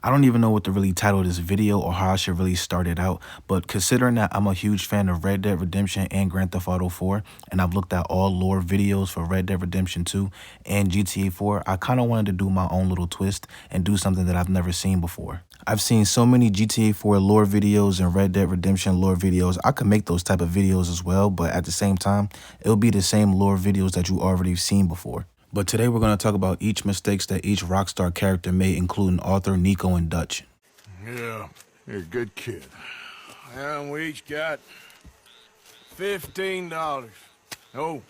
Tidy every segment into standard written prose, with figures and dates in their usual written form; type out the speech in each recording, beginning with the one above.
I don't even know what to really title this video or how I should really start it out, but considering that I'm a huge fan of Red Dead Redemption and Grand Theft Auto 4, and I've looked at all lore videos for Red Dead Redemption 2 and GTA 4, I kind of wanted to do my own little twist and do something that I've never seen before. I've seen so many GTA 4 lore videos and Red Dead Redemption lore videos. I could make those type of videos as well, but at the same time, it'll be the same lore videos that you already seen before. But today we're going to talk about each mistakes that each Rockstar character made, including Arthur, Niko, and Dutch. Yeah, you're a good kid. And we each got $15. Oh,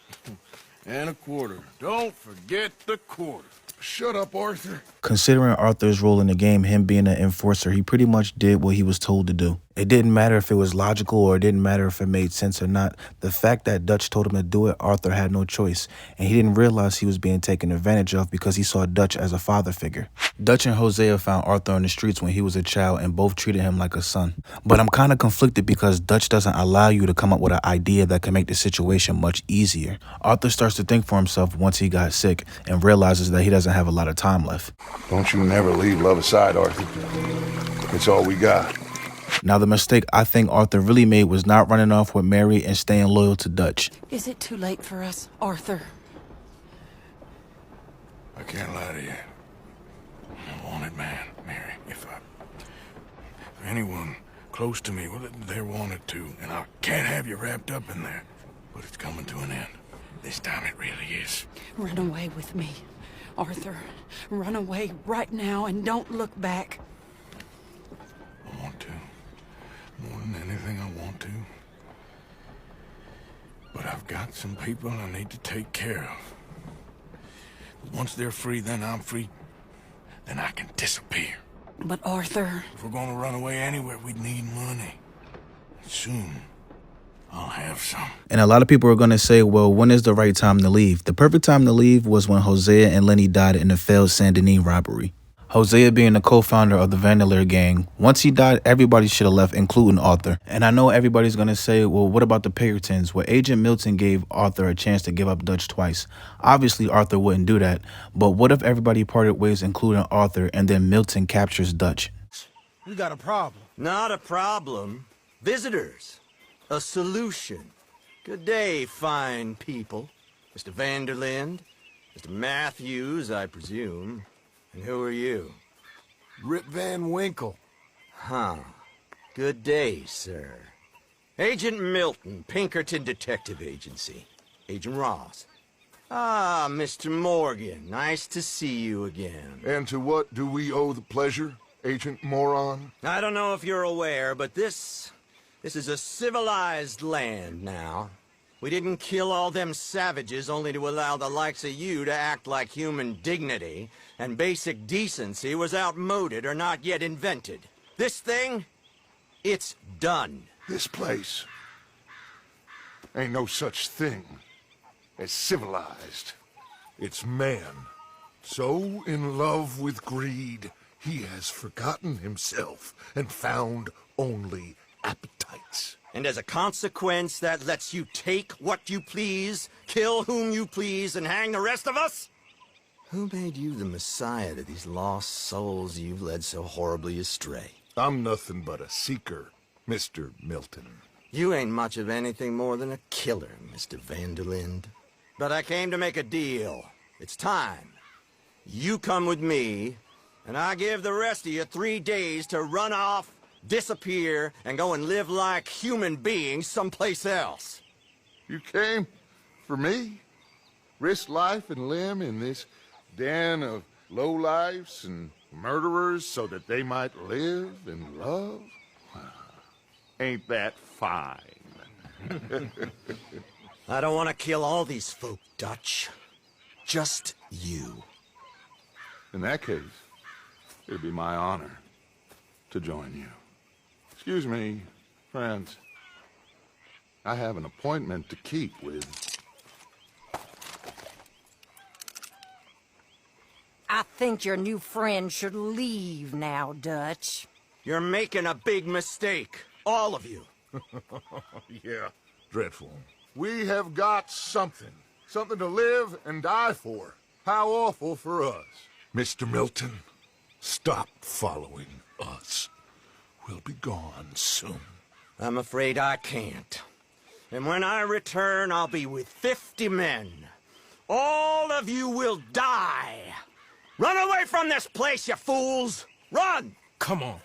and a quarter. Don't forget the quarter. Shut up, Arthur. Considering Arthur's role in the game, him being an enforcer, he pretty much did what he was told to do. It didn't matter if it was logical or it didn't matter if it made sense or not. The fact that Dutch told him to do it, Arthur had no choice. And he didn't realize he was being taken advantage of because he saw Dutch as a father figure. Dutch and Hosea found Arthur on the streets when he was a child and both treated him like a son. But I'm kind of conflicted because Dutch doesn't allow you to come up with an idea that can make the situation much easier. Arthur starts to think for himself once he got sick and realizes that he doesn't have a lot of time left. Don't you never leave love aside, Arthur. It's all we got. Now, the mistake I think Arthur really made was not running off with Mary and staying loyal to Dutch. Is it too late for us, Arthur? I can't lie to you. I'm a wanted man, Mary. If anyone close to me, well, they're wanted too, and I can't have you wrapped up in there. But it's coming to an end. This time it really is. Run away with me, Arthur. Run away right now and don't look back. I want to. More than anything, I want to. But I've got some people I need to take care of. Once they're free, then I'm free. Then I can disappear. But Arthur... If we're gonna run away anywhere, we'd need money. Soon, I'll have some. And a lot of people are going to say, well, when is the right time to leave? The perfect time to leave was when Hosea and Lenny died in the failed Saint Denis robbery. Hosea being the co-founder of the Vandeleur gang, once he died, everybody should have left, including Arthur. And I know everybody's going to say, well, what about the Pinkertons? Well, Agent Milton gave Arthur a chance to give up Dutch twice. Obviously, Arthur wouldn't do that. But what if everybody parted ways, including Arthur, and then Milton captures Dutch? We got a problem. Not a problem. Visitors. A solution. Good day, fine people. Mr. Vanderlind. Mr. Matthews, I presume. And who are you? Rip Van Winkle. Huh. Good day, sir. Agent Milton, Pinkerton Detective Agency. Agent Ross. Ah, Mr. Morgan. Nice to see you again. And to what do we owe the pleasure, Agent Moron? I don't know if you're aware, but this is a civilized land now. We didn't kill all them savages only to allow the likes of you to act like human dignity, and basic decency was outmoded or not yet invented. This thing, it's done. This place ain't no such thing as civilized. It's man. So in love with greed, he has forgotten himself and found only appetites. And as a consequence, that lets you take what you please, kill whom you please, and hang the rest of us? Who made you the messiah to these lost souls you've led so horribly astray? I'm nothing but a seeker, Mr. Milton. You ain't much of anything more than a killer, Mr. Vanderlind. But I came to make a deal. It's time. You come with me, and I give the rest of you 3 days to run off, disappear, and go and live like human beings someplace else. You came for me? Risk life and limb in this den of lowlifes and murderers so that they might live and love? Ain't that fine? I don't want to kill all these folk, Dutch. Just you. In that case, it'd be my honor to join you. Excuse me, friends. I have an appointment to keep with... I think your new friend should leave now, Dutch. You're making a big mistake. All of you. Yeah, dreadful. We have got something. Something to live and die for. How awful for us. Mr. Milton, Stop following us. We'll be gone soon. I'm afraid I can't. And when I return, I'll be with 50 men. All of you will die. Run away from this place, you fools! Run! Come on.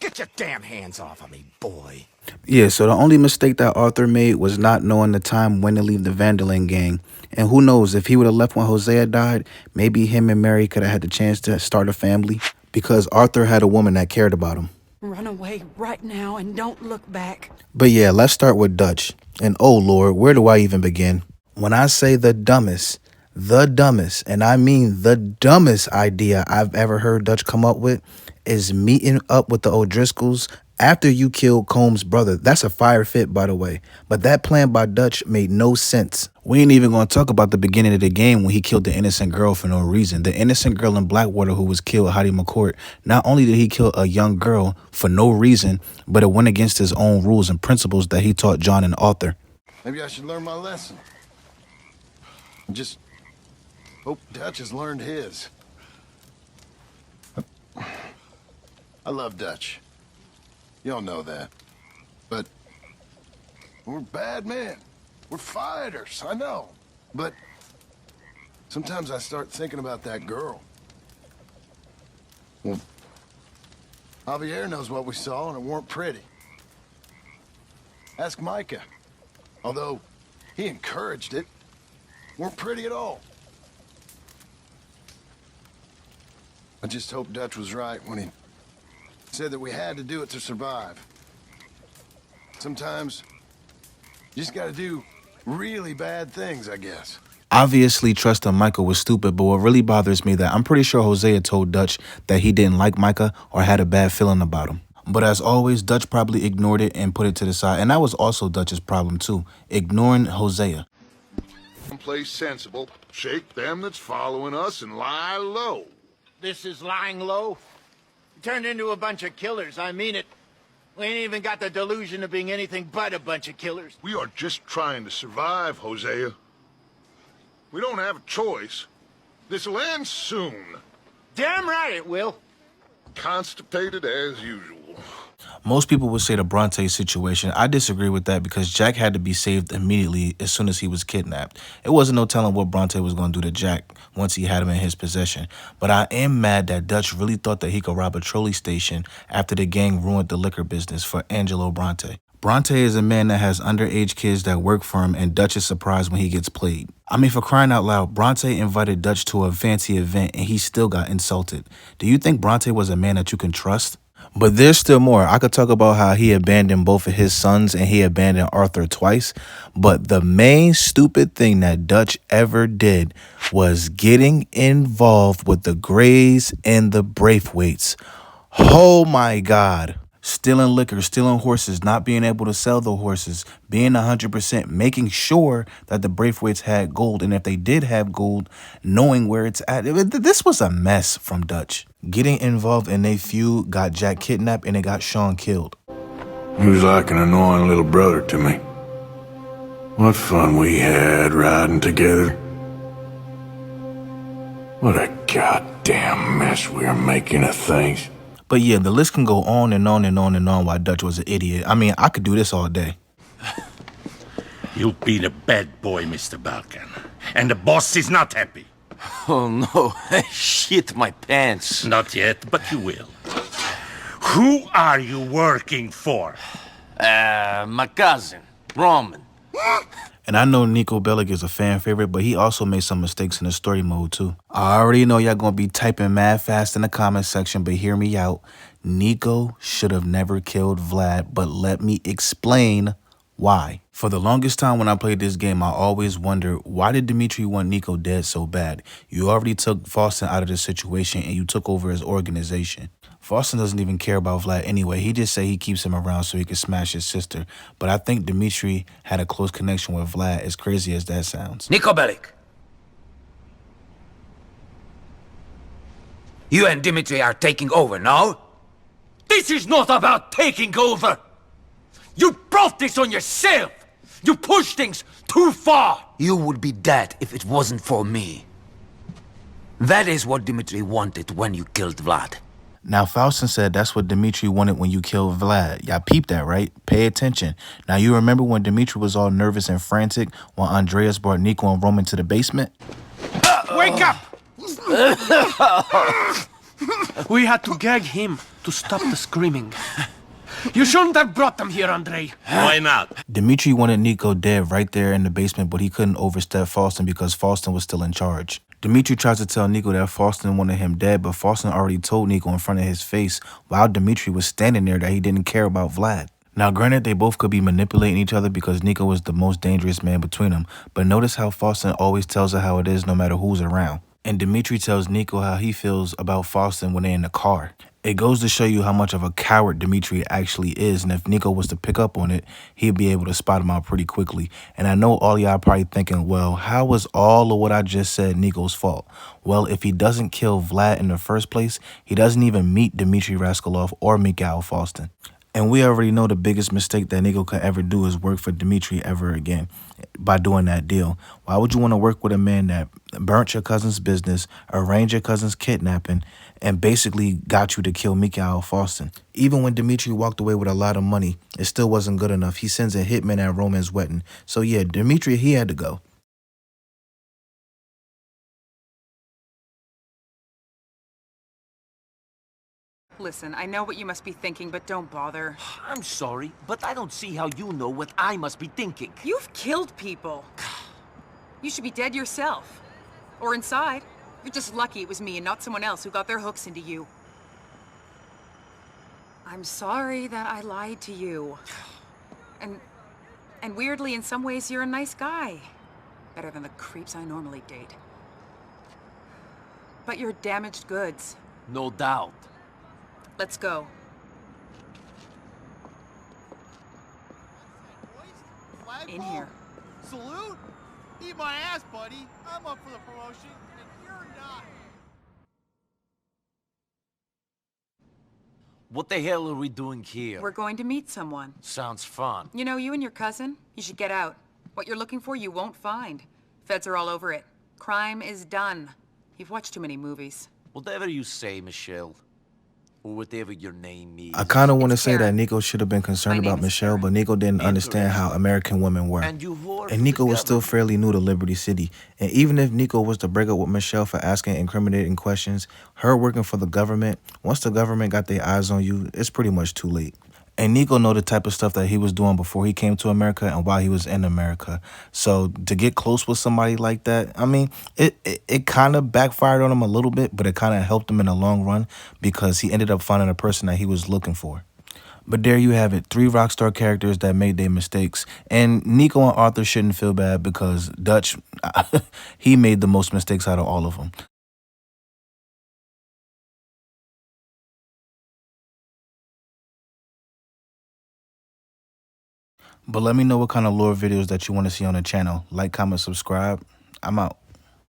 Get your damn hands off of me, boy. Yeah, so the only mistake that Arthur made was not knowing the time when to leave the Vanderlyn gang. And who knows, if he would have left when Hosea died, maybe him and Mary could have had the chance to start a family. Because Arthur had a woman that cared about him. Run away right now and don't look back. But yeah, let's start with Dutch. And oh Lord, where do I even begin? When I say the dumbest, and I mean the dumbest idea I've ever heard Dutch come up with is meeting up with the O'Driscolls after you killed Combs' brother. That's a fire fit, by the way. But that plan by Dutch made no sense. We ain't even going to talk about the beginning of the game when he killed the innocent girl for no reason. The innocent girl in Blackwater who was killed, Hattie McCourt. Not only did he kill a young girl for no reason, but it went against his own rules and principles that he taught John and Arthur. Maybe I should learn my lesson. Just hope Dutch has learned his. I love Dutch. Y'all know that. But we're bad men. We're fighters, I know. But sometimes I start thinking about that girl. Well, Javier knows what we saw, and it weren't pretty. Ask Micah. Although he encouraged it, weren't pretty at all. I just hope Dutch was right when he said that we had to do it to survive. Sometimes you just gotta do really bad things, I guess. Obviously, trusting Micah was stupid, but what really bothers me that I'm pretty sure Hosea told Dutch that he didn't like Micah or had a bad feeling about him. But as always, Dutch probably ignored it and put it to the side. And that was also Dutch's problem too, ignoring Hosea. Someplace sensible. Shake them that's following us and lie low. This is lying low? We turned into a bunch of killers, I mean it. We ain't even got the delusion of being anything but a bunch of killers. We are just trying to survive, Hosea. We don't have a choice. This'll end soon. Damn right it will. Constipated as usual. Most people would say the Bronte situation. I disagree with that because Jack had to be saved immediately as soon as he was kidnapped. It wasn't no telling what Bronte was going to do to Jack once he had him in his possession. But I am mad that Dutch really thought that he could rob a trolley station after the gang ruined the liquor business for Angelo Bronte. Bronte is a man that has underage kids that work for him, and Dutch is surprised when he gets played. I mean, for crying out loud, Bronte invited Dutch to a fancy event and he still got insulted. Do you think Bronte was a man that you can trust? But there's still more. I could talk about how he abandoned both of his sons and he abandoned Arthur twice. But the main stupid thing that Dutch ever did was getting involved with the Greys and the Braithwaites. Oh my God. Stealing liquor, stealing horses, not being able to sell the horses, being 100%, making sure that the Braithwaites had gold. And if they did have gold, knowing where it's at. This was a mess from Dutch. Getting involved in a feud got Jack kidnapped and it got Sean killed. He was like an annoying little brother to me. What fun we had riding together. What a goddamn mess we are making of things. But yeah, the list can go on and on and on and on why Dutch was an idiot. I mean, I could do this all day. You've been a bad boy, Mr. Balkan. And the boss is not happy. Oh no, I shit my pants. Not yet, but you will. Who are you working for? My cousin, Roman. And I know Niko Bellic is a fan favorite, but he also made some mistakes in the story mode too. I already know y'all gonna be typing mad fast in the comment section, but hear me out. Niko should have never killed Vlad, but let me explain why. For the longest time when I played this game, I always wondered, why did Dimitri want Niko dead so bad? You already took Faustin out of the situation and you took over his organization. Faustin doesn't even care about Vlad anyway. He just say he keeps him around so he can smash his sister. But I think Dimitri had a close connection with Vlad, as crazy as that sounds. Niko Bellic. You and Dimitri are taking over, no? This is not about taking over! You brought this on yourself! You pushed things too far! You would be dead if it wasn't for me. That is what Dimitri wanted when you killed Vlad. Now, Faustin said that's what Dimitri wanted when you killed Vlad. Y'all peeped that, right? Pay attention. Now, you remember when Dimitri was all nervous and frantic when Andreas brought Niko and Roman to the basement? Wake up! We had to gag him to stop the screaming. You shouldn't have brought them here, Andre. Why not? Dimitri wanted Niko dead right there in the basement, but he couldn't overstep Faustin because Faustin was still in charge. Dimitri tries to tell Niko that Faustin wanted him dead, but Faustin already told Niko in front of his face while Dimitri was standing there that he didn't care about Vlad. Now, granted, they both could be manipulating each other because Niko was the most dangerous man between them, but notice how Faustin always tells her how it is no matter who's around. And Dimitri tells Niko how he feels about Faustin when they're in the car. It goes to show you how much of a coward Dimitri actually is, and if Niko was to pick up on it, he'd be able to spot him out pretty quickly. And I know all y'all probably thinking, well, how was all of what I just said Niko's fault? Well, if he doesn't kill Vlad in the first place, he doesn't even meet Dmitry Rascalov or Mikhail Faustin. And we already know the biggest mistake that Niko could ever do is work for Dmitry ever again by doing that deal. Why would you want to work with a man that burnt your cousin's business, arranged your cousin's kidnapping, and basically got you to kill Mikhail Faustin? Even when Dmitry walked away with a lot of money, it still wasn't good enough. He sends a hitman at Roman's wedding. So yeah, Dmitry, he had to go. Listen, I know what you must be thinking, but don't bother. I'm sorry, but I don't see how you know what I must be thinking. You've killed people. You should be dead yourself. Or inside. You're just lucky it was me and not someone else who got their hooks into you. I'm sorry that I lied to you. And weirdly, in some ways, you're a nice guy. Better than the creeps I normally date. But you're damaged goods. No doubt. Let's go. In here. Salute? Eat my ass, buddy. I'm up for the promotion, and you're not. What the hell are we doing here? We're going to meet someone. Sounds fun. You know, you and your cousin, you should get out. What you're looking for, you won't find. Feds are all over it. Crime is done. You've watched too many movies. Whatever you say, Michelle. Or whatever your name is. I kind of want to say that Niko should have been concerned about Michelle, but Niko didn't understand how American women were. And Niko was still fairly new to Liberty City. And even if Niko was to break up with Michelle for asking incriminating questions, her working for the government, once the government got their eyes on you, it's pretty much too late. And Niko know the type of stuff that he was doing before he came to America and while he was in America. So to get close with somebody like that, I mean, it kind of backfired on him a little bit, but it kind of helped him in the long run because he ended up finding a person that he was looking for. But there you have it, 3 Rockstar characters that made their mistakes. And Niko and Arthur shouldn't feel bad because Dutch, he made the most mistakes out of all of them. But let me know what kind of lore videos that you want to see on the channel. Like, comment, subscribe. I'm out.